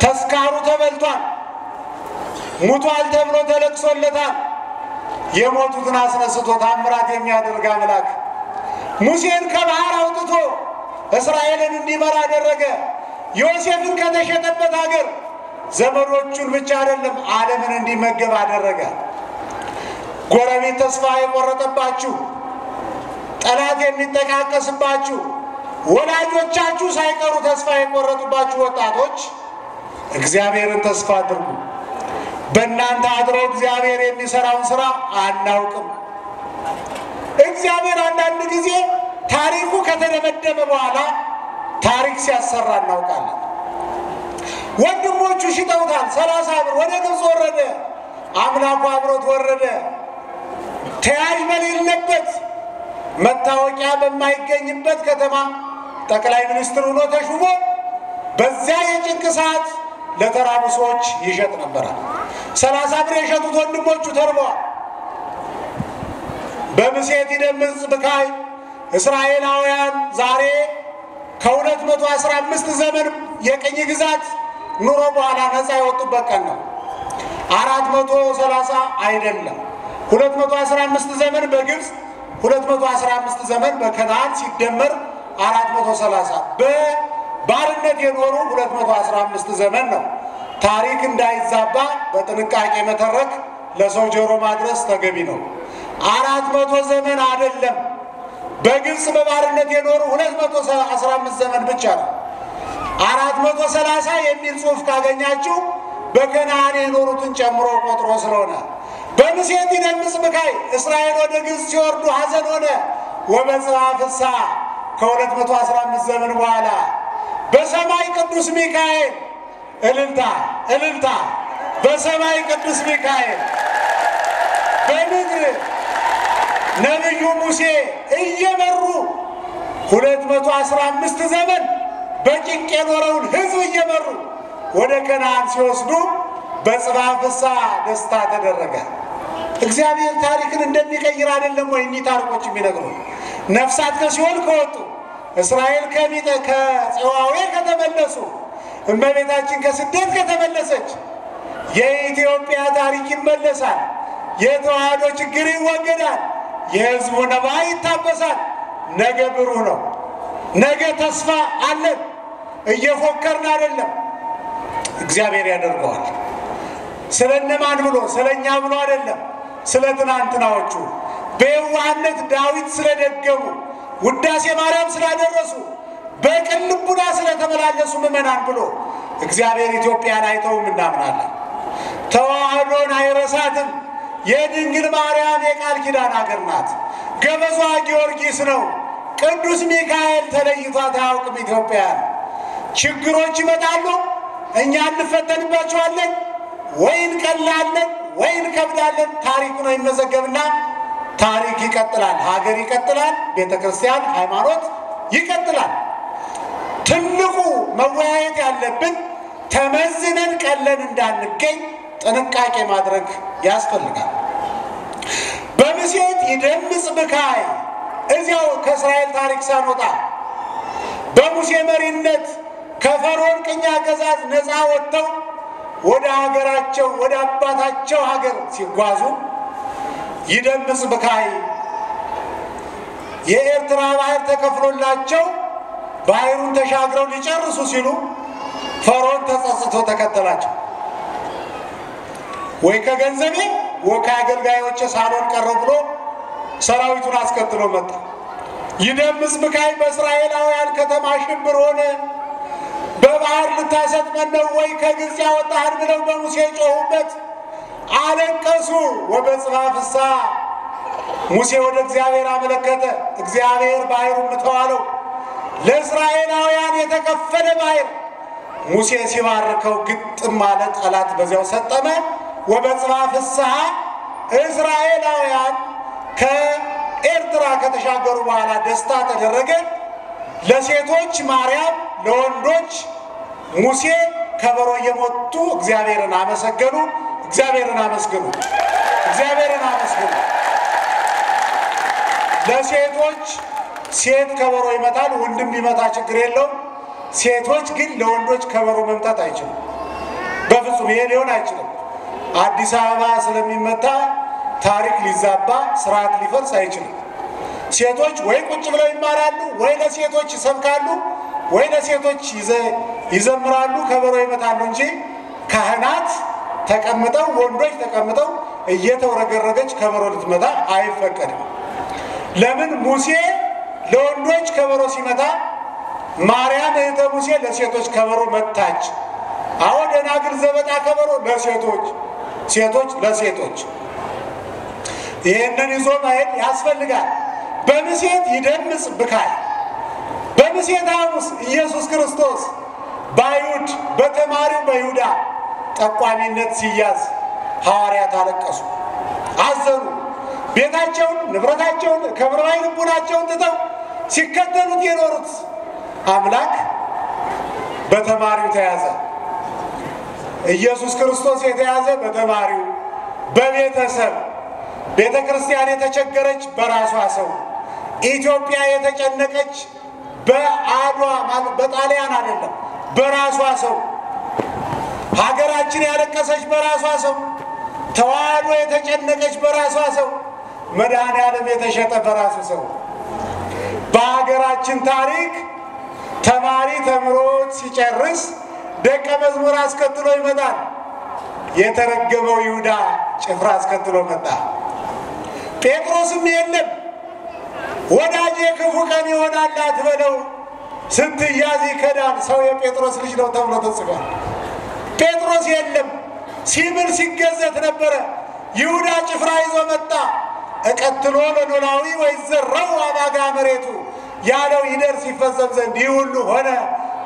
ተስካሩ ተበልቷል፣ ሙቷል ተብሎ ተለቅሶለታል። የሞቱትን አስነስቶ ታምራት የሚያደርግ አምላክ ሙሴን ከባህር አውጥቶ እስራኤልን እንዲመራ አደረገ። ዮሴፍን ከተሸጠበት ሀገር ዘመዶቹን ብቻ አይደለም ዓለምን እንዲመገብ አደረገ። ጎረቤት ተስፋ የቆረጠባችሁ፣ ጠላት የሚጠቃቀስባችሁ፣ ወላጆቻችሁ ሳይቀሩ ተስፋ የቆረጡባችሁ ወጣቶች እግዚአብሔርን ተስፋ አድርጉ። በእናንተ አድሮ እግዚአብሔር የሚሰራውን ስራ አናውቅም። እግዚአብሔር አንዳንድ ጊዜ ታሪኩ ከተደመደመ በኋላ ታሪክ ሲያሰራ እናውቃለን። ወንድሞቹ ሽጠውታል። 30 ብር ወደ ግብፅ ወረደ። አምላኩ አብሮት ወረደ። ተያዥ በሌለበት መታወቂያ በማይገኝበት ከተማ ጠቅላይ ሚኒስትር ሆኖ ተሹሞ በዚያ የጭንቅ ሰዓት ለተራቡ ሰዎች ይሸጥ ነበር። 30 ብር የሸጡት ወንድሞቹ ተርበዋል። በምሴት ይደምጽ ብካይ እስራኤላውያን ዛሬ ከ215 ዘመን የቅኝ ግዛት ኑሮ በኋላ ነፃ የወጡበት ቀን ነው። 430 አይደለም 215 ዘመን በግብፅ 215 ዘመን በከነዓን ሲደመር 430 በባርነት የኖሩ 215 ዘመን ነው። ታሪክ እንዳይዛባ በጥንቃቄ መተረክ ለሰው ጆሮ ማድረስ ተገቢ ነው። 400 ዘመን አይደለም። በግብጽ በባርነት የኖሩ 215 ዘመን ብቻ ነው። 430 የሚል ጽሑፍ ካገኛችሁ በከነዓን የኖሩትን ጨምሮ ቆጥሮ ስለሆነ በምሴት ይደምጽ ብካይ እስራኤል ወደ ግብጽ ሲወርዱ ሐዘን ሆነ። ወበጽሐ ፍስሐ ከ215 ዘመን በኋላ በሰማይ ቅዱስ ሚካኤል እልልታ እልልታ፣ በሰማይ ቅዱስ ሚካኤል በምድር ነቢዩ ሙሴ እየመሩ 215 ዘመን በጭንቅ የኖረውን ሕዝብ እየመሩ ወደ ከነዓን ሲወስዱ በጽባሕ ፍስሐ ደስታ ተደረገ። እግዚአብሔር ታሪክን እንደሚቀይር አይደለም ወይ እኚህ ታሪኮች የሚነግሩ? ነፍሳት ከሲኦል ከወጡ፣ እስራኤል ከጽዋዌ ከተመለሱ፣ እመቤታችን ከስደት ከተመለሰች የኢትዮጵያ ታሪክ ይመለሳል። የተዋህዶ ችግር ይወገዳል። የሕዝቡ ነባ ይታበሳል። ነገ ብሩህ ነው። ነገ ተስፋ አለን። እየፎከርን አይደለም። እግዚአብሔር ያደርገዋል። ስለነማን ብሎ ስለኛ ብሎ አይደለም። ስለ ትናንትናዎቹ በየዋህነት ዳዊት ስለደገሙ፣ ውዳሴ ማርያም ስላደረሱ፣ በቅን ልቡና ስለተመላለሱ ምእመናን ብሎ እግዚአብሔር ኢትዮጵያን አይተውም እናምናለን። ተዋህዶን አይረሳትም። የድንግል ማርያም የቃል ኪዳን አገር ናት። ገበዟ ጊዮርጊስ ነው። ቅዱስ ሚካኤል ተለይቷት አያውቅም ኢትዮጵያን። ችግሮች ይመጣሉ፣ እኛ እንፈተንባቸዋለን። ወይ እንቀላለን ወይ እንከብዳለን። ታሪኩ ነው ይመዘገብና ታሪክ ይቀጥላል። ሀገር ይቀጥላል። ቤተ ክርስቲያን ሃይማኖት ይቀጥላል። ትልቁ መወያየት ያለብን ተመዝነን ቀለን እንዳንገኝ ጥንቃቄ ማድረግ ያስፈልጋል። በምሴት ይደምጽ ብካይ እዚያው ከእስራኤል ታሪክ ሳንወጣ በሙሴ መሪነት ከፈርዖን ቅኝ አገዛዝ ነፃ ወጥተው ወደ ሀገራቸው ወደ አባታቸው ሀገር ሲጓዙ ይደምጽ ብካይ የኤርትራ ባህር ተከፍሎላቸው ባህሩን ተሻግረው ሊጨርሱ ሲሉ ፈርዖን ተጸጽቶ ተከተላቸው። ወይ ከገንዘቤ ወይ ከአገልጋዮቼ ሳልሆን ቀረው ብሎ ሰራዊቱን አስከትሎ መጣ። ይደምጽ ብካይ በእስራኤላውያን ከተማ ሽብር ሆነ። በባህር ልታሰጥመን ነው ወይ ከግብፅ ያወጣህን ብለው በሙሴ ጮሁበት፣ አለቀሱ። ወበጽባሕ ፍስሐ ሙሴ ወደ እግዚአብሔር አመለከተ። እግዚአብሔር ባህሩን ምተዋለው። ለእስራኤላውያን የተከፈለ ባህር ሙሴ ሲባርከው ግጥም ማለት ጠላት በዚያው ሰጠመ። ወበጽባሕ ፍስሐ እስራኤላውያን ከኤርትራ ከተሻገሩ በኋላ ደስታ ተደረገ። ለሴቶች ማርያም፣ ለወንዶች ሙሴ ከበሮ እየመቱ እግዚአብሔርን አመሰገኑ። እግዚአብሔርን አመስግኑ፣ እግዚአብሔርን አመስግኑ። ለሴቶች ሴት ከበሮ ይመታል፣ ወንድም ቢመታ ችግር የለውም። ሴቶች ግን ለወንዶች ከበሮ መምታት አይችሉም። በፍጹም ይሄ ሊሆን አይችልም። አዲስ አበባ ስለሚመታ ታሪክ ሊዛባ ስርዓት ሊፈርስ አይችልም። ሴቶች ወይ ቁጭ ብለው ይማራሉ፣ ወይ ለሴቶች ይሰብካሉ፣ ወይ ለሴቶች ይዘምራሉ፣ ከበሮ ይመታሉ እንጂ ካህናት ተቀምጠው ወንዶች ተቀምጠው እየተወረገረገች ከበሮ ልትመታ አይፈቀድም። ለምን? ሙሴ ለወንዶች ከበሮ ሲመታ ማርያም እህተ ሙሴ ለሴቶች ከበሮ መታች። አሁን ደናግል ዘበጣ ከበሮ ለሴቶች፣ ሴቶች ለሴቶች። ይህንን ይዞ ማየት ያስፈልጋል። በምሴት ይደምጽ ብካይ በምሴት ሐሙስ ኢየሱስ ክርስቶስ በአይሁድ በተማሪው በይሁዳ ጠቋሚነት ሲያዝ ሐዋርያት አለቀሱ፣ አዘኑ። ቤታቸውን ንብረታቸውን ከብረባይ ልቡናቸውን ትተው ሲከተሉት የኖሩት አምላክ በተማሪው ተያዘ። ኢየሱስ ክርስቶስ የተያዘ በተማሪው በቤተሰብ ቤተ ክርስቲያን የተቸገረች በራሷ ሰው፣ ኢትዮጵያ የተጨነቀች በአድዋ ማለት በጣሊያን አይደለም በራሷ ሰው፣ ሀገራችን ያለቀሰች በራሷ ሰው፣ ተዋህዶ የተጨነቀች በራሷ ሰው፣ መድኃኔዓለም የተሸጠ በራሱ ሰው። በሀገራችን ታሪክ ተማሪ ተምሮት ሲጨርስ ደቀ መዝሙር አስከትሎ ይመጣል። የተረገመው ይሁዳ ጭፍራ አስከትሎ መጣ። ጴጥሮስም የለም። ወዳጄ ክፉ ቀን ይሆናል አትበለው፣ ስትያዝ ይከዳል፣ ሰው የጴጥሮስ ልጅ ነው ተብሎ ተጽፏል። ጴጥሮስ የለም። ሲምል ሲገዘት ነበረ። ይሁዳ ጭፍራ ይዞ መጣ። እቀትሎ ለኖላዊ ወይዘራው አባጋ መሬቱ ያለው ይደርስ ይፈጸም ዘንድ ይህ ሁሉ ሆነ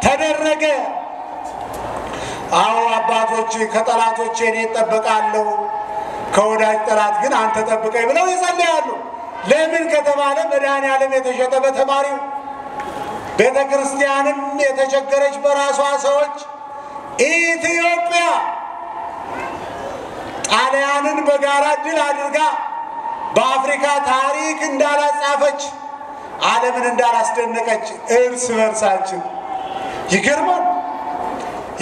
ተደረገ። አዎ አባቶች ከጠላቶቼ እኔ እጠበቃለሁ፣ ከወዳጅ ጠላት ግን አንተ ጠብቀኝ ብለው ይጸልያሉ። ለምን ከተባለ መድኃኔዓለም የተሸጠ በተማሪው፣ ቤተ ክርስቲያንም የተቸገረች በራሷ ሰዎች፣ ኢትዮጵያ ጣሊያንን በጋራ ድል አድርጋ በአፍሪካ ታሪክ እንዳላጻፈች፣ ዓለምን እንዳላስደነቀች እርስ በርሳችን ይገርማል።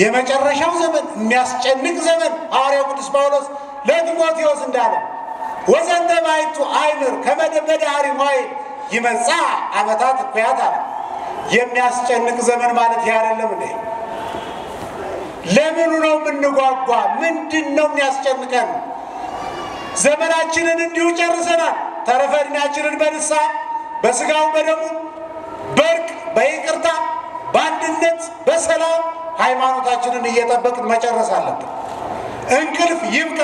የመጨረሻው ዘመን የሚያስጨንቅ ዘመን ሐዋርያው ቅዱስ ጳውሎስ ለጢሞቴዎስ እንዳለ ወዘንተ ባይቱ አይምር ከመደበደ ሐሪም ኃይል ይመጻ ዓመታት እኩያት አለ። የሚያስጨንቅ ዘመን ማለት ያደለም እንዴ? ለምኑ ነው የምንጓጓ? ምንድን ነው የሚያስጨንቀን? ዘመናችንን እንዲሁ ጨርሰናል። ተረፈ ዕድሜያችንን በንስሐ በሥጋው በደሙ በእርቅ በይቅርታ በአንድነት በሰላም ሃይማኖታችንን እየጠበቅን መጨረስ አለብን። እንቅልፍ ይብቃ፣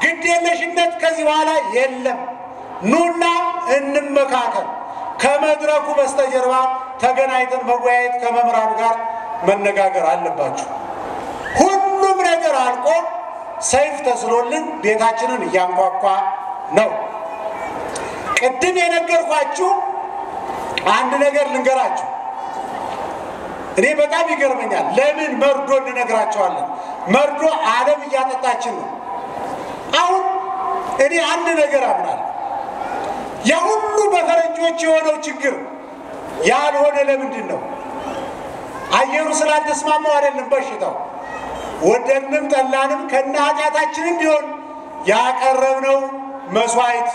ግድ የለሽነት ከዚህ በኋላ የለም። ኑና እንመካከል። ከመድረኩ በስተጀርባ ተገናኝተን መወያየት፣ ከመምህራኑ ጋር መነጋገር አለባችሁ። ሁሉም ነገር አልቆ ሰይፍ ተስሎልን ቤታችንን እያንኳኳ ነው። ቅድም የነገርኳችሁ አንድ ነገር ልንገራችሁ። እኔ በጣም ይገርመኛል። ለምን መርዶ እንነግራቸዋለን? መርዶ ዓለም እያጠጣችን ነው። አሁን እኔ አንድ ነገር አምናለሁ። ያ ሁሉ በፈረንጆች የሆነው ችግር ያልሆነ ለምንድን ነው? አየሩ ስላልተስማማው አይደለም በሽታው። ወደድንም ጠላንም ከነ ኃጢአታችንም ቢሆን ያቀረብነው መስዋዕት፣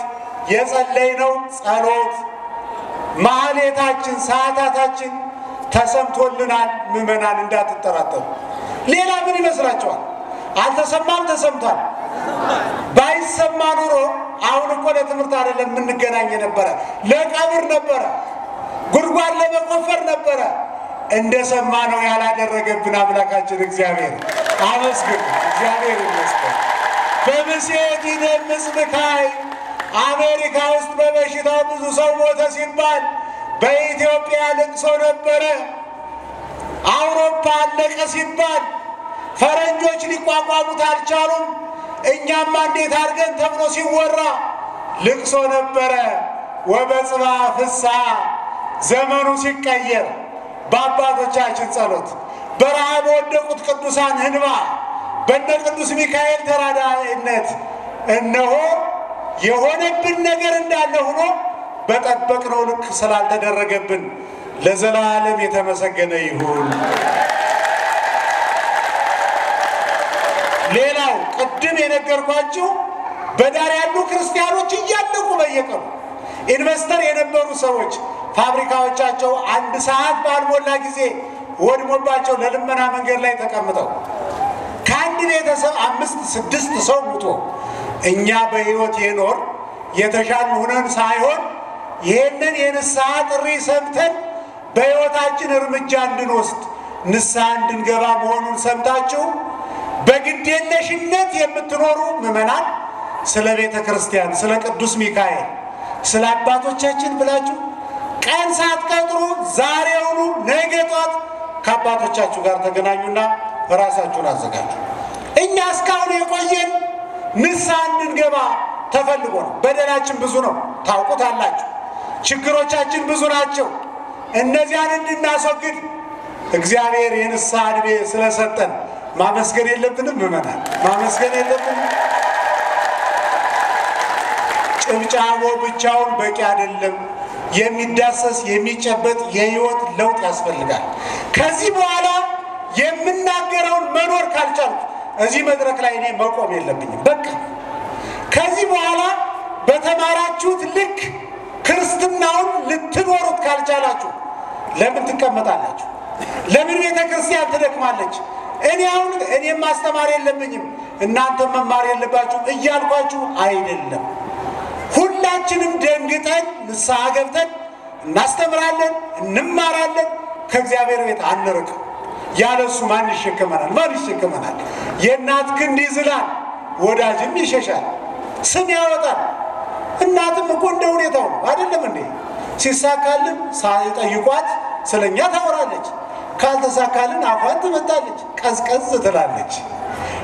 የጸለይነው ጸሎት፣ ማህሌታችን፣ ሰዓታታችን ተሰምቶልናል። ምዕመናን እንዳትጠራጠሩ። ሌላ ምን ይመስላችኋል? አልተሰማም፣ ተሰምቷል። ባይሰማ ኑሮ አሁን እኮ ለትምህርት አይደለም የምንገናኝ ነበረ፣ ለቀብር ነበረ፣ ጉድጓድ ለመቆፈር ነበረ። እንደሰማ ነው ያላደረገብን አምላካችን እግዚአብሔር አመስግን። እግዚአብሔር ይመስገን። በምሴት ይደምስ ብካይ አሜሪካ ውስጥ በበሽታው ብዙ ሰው ሞተ ሲባል በኢትዮጵያ ልቅሶ ነበረ። አውሮፓ አለቀ ሲባል ፈረንጆች ሊቋቋሙት አልቻሉም። እኛማ እንዴት አድርገን ተብሎ ሲወራ ልቅሶ ነበረ። ወበጽባ ፍስሐ ዘመኑ ሲቀየር በአባቶቻችን ጸሎት፣ በረሃብ በወደቁት ቅዱሳን እንባ፣ በነ ቅዱስ ሚካኤል ተራዳኢነት እነሆ የሆነብን ነገር እንዳለ ሆኖ በጠበቅነው ልክ ስላልተደረገብን ለዘላለም የተመሰገነ ይሁን። ሌላው ቅድም የነገርኳችሁ በዳር ያሉ ክርስቲያኖች እያለቁ በየቀኑ ኢንቨስተር የነበሩ ሰዎች ፋብሪካዎቻቸው አንድ ሰዓት ባልሞላ ጊዜ ወድሞባቸው ለልመና መንገድ ላይ ተቀምጠው ከአንድ ቤተሰብ 5-6 ሰው ሙቶ እኛ በሕይወት የኖር የተሻልን ሆነን ሳይሆን ይህንን የንስሐ ጥሪ ሰምተን በሕይወታችን እርምጃ እንድንወስድ ንስሐ እንድንገባ መሆኑን ሰምታችሁ በግዴለሽነት የምትኖሩ ምዕመናን ስለ ቤተ ክርስቲያን፣ ስለ ቅዱስ ሚካኤል፣ ስለ አባቶቻችን ብላችሁ ቀን ሳትቀጥሩ ዛሬውኑ ነገ ጧት ከአባቶቻችሁ ጋር ተገናኙና ራሳችሁን አዘጋጁ። እኛ እስካሁን የቆየን ንስሐ እንድንገባ ተፈልጎ ነው። በደላችን ብዙ ነው፣ ታውቁታላችሁ። ችግሮቻችን ብዙ ናቸው። እነዚያን እንድናስወግድ እግዚአብሔር የንስሐ ዕድሜ ስለሰጠን ማመስገን የለብንም? ምዕመናን ማመስገን የለብንም? ጭብጫቦ ብቻውን በቂ አይደለም። የሚዳሰስ የሚጨበጥ የህይወት ለውጥ ያስፈልጋል። ከዚህ በኋላ የምናገረውን መኖር ካልቻልኩ እዚህ መድረክ ላይ እኔ መቆም የለብኝም። በቃ ከዚህ በኋላ በተማራችሁት ልክ ክርስትናውን ልትኖሩት ካልቻላችሁ ለምን ትቀመጣላችሁ? ለምን ቤተ ክርስቲያን ትደክማለች? እኔ ማስተማር የለብኝም እናንተ መማር የለባችሁ እያልኳችሁ አይደለም። ሁላችንም ደንግጠን ንስሐ ገብተን እናስተምራለን፣ እንማራለን። ከእግዚአብሔር ቤት አንርቅም። ያለሱ ማን ይሸከመናል? ማን ይሸከመናል? የእናት ክንድ ይዝላል፣ ወዳጅም ይሸሻል፣ ስም ያወጣል። እናትም እኮ እንደ ሁኔታው ነው አይደለም እንዴ? ሲሳካልን ሳይጠይቋት ስለኛ ታወራለች፣ ካልተሳካልን አፏን ትመታለች፣ ቀዝቀዝ ትላለች።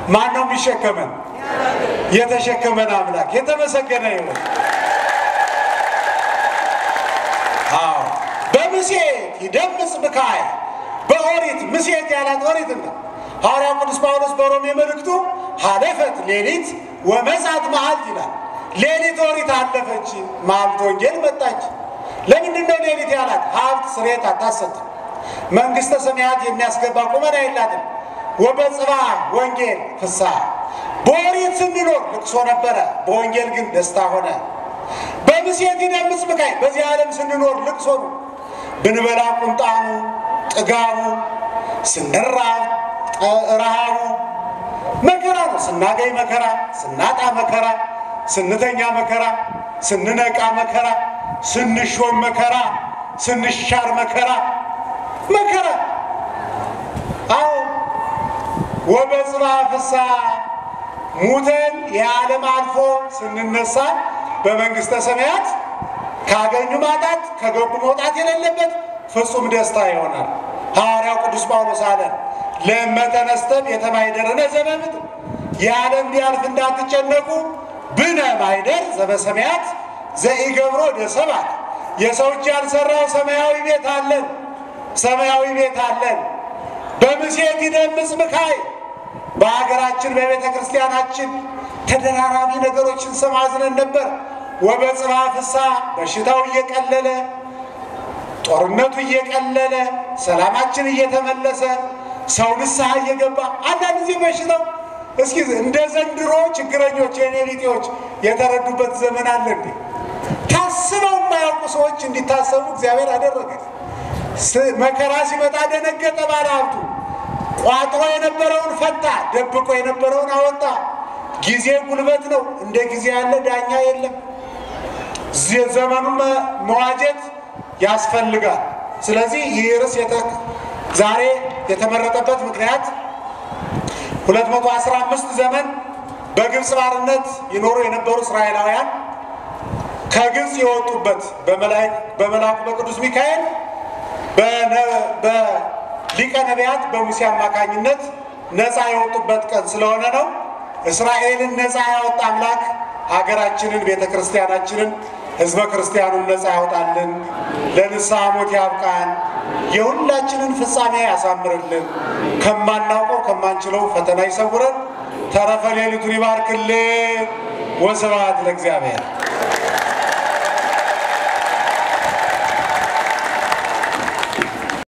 ማን ነው የሚሸከመን? የተሸከመን አምላክ የተመሰገነ ይሁን። አዎ በምሴት ይደምጽ ብካይ በኦሪት ምሴት ያላት ኦሪትና ሐዋርያው ቅዱስ ጳውሎስ በሮሜ መልእክቱ ሀለፈት ሌሊት ወመጻት መዓልት ይላል። ሌሊት ኦሪት አለፈች፣ መዓልት ወንጌል መጣች። ለምንድን ነው ሌሊት ያላት? ሀብት ስሬት አታሰጥም፣ መንግሥተ ሰማያት የሚያስገባ ቁመና የላትም። ወበጽባ ወንጌል ፍስሐ። በኦሪት ስንኖር ልቅሶ ነበረ፣ በወንጌል ግን ደስታ ሆነ። በምሴት ይደምጽ ብካይ በዚህ ዓለም ስንኖር ልቅሶ ነው። ብንበላ ቁንጣኑ ጥጋቡ፣ ስንራብ ረሃቡ መከራ ነው። ስናገኝ መከራ፣ ስናጣ መከራ፣ ስንተኛ መከራ፣ ስንነቃ መከራ፣ ስንሾም መከራ፣ ስንሻር መከራ መከራ። አዎ ወበጽባ ፍስሐ ሙተን የዓለም አልፎ ስንነሳ በመንግሥተ ሰማያት ካገኙ ማጣት ከገቡ መውጣት የሌለበት ፍጹም ደስታ ይሆናል። ሐዋርያው ቅዱስ ጳውሎስ አለ ለመተነስተን የተማይደረነ ዘበምት የዓለም ቢያልፍ እንዳትጨነቁ ብነ ማይደር ዘበሰማያት ዘኢገብሮ ደሰባ። የሰው እጅ ያልሰራው ሰማያዊ ቤት አለን፣ ሰማያዊ ቤት አለን። በምሴት ይደምጽ ብካይ በሀገራችን በቤተ ክርስቲያናችን ተደራራቢ ነገሮችን ሰማዝነን ነበር። ወበጽባ ፍስሐ በሽታው እየቀለለ ጦርነቱ እየቀለለ ሰላማችን እየተመለሰ ሰው ንስሐ እየገባ አንዳንድ ጊዜ በሽታው እስኪ እንደ ዘንድሮ ችግረኞች የኔ ቢጤዎች የተረዱበት ዘመን አለ እንዴ? ታስበው የማያውቁ ሰዎች እንዲታሰቡ እግዚአብሔር አደረገ። መከራ ሲመጣ ደነገጠ ባለ ሀብቱ። ቋጥሮ የነበረውን ፈታ፣ ደብቆ የነበረውን አወጣ። ጊዜ ጉልበት ነው። እንደ ጊዜ ያለ ዳኛ የለም። ዘመኑን መዋጀት ያስፈልጋል። ስለዚህ ይህ ርዕስ ዛሬ የተመረጠበት ምክንያት 215 ዘመን በግብፅ ባርነት ይኖሩ የነበሩ እስራኤላውያን ከግብፅ የወጡበት በመልአኩ በቅዱስ ሚካኤል በሊቀ ነቢያት በሙሴ አማካኝነት ነፃ የወጡበት ቀን ስለሆነ ነው። እስራኤልን ነፃ ያወጣ አምላክ ሀገራችንን፣ ቤተ ክርስቲያናችንን፣ ህዝበ ክርስቲያኑን ነፃ ያወጣልን፣ ለንስሐ ሞት ያብቃን፣ የሁላችንን ፍጻሜ ያሳምርልን፣ ከማናውቀው ከማንችለው ፈተና ይሰውረን፣ ተረፈ ሌሊቱን ይባርክልን። ወስብሐት ለእግዚአብሔር።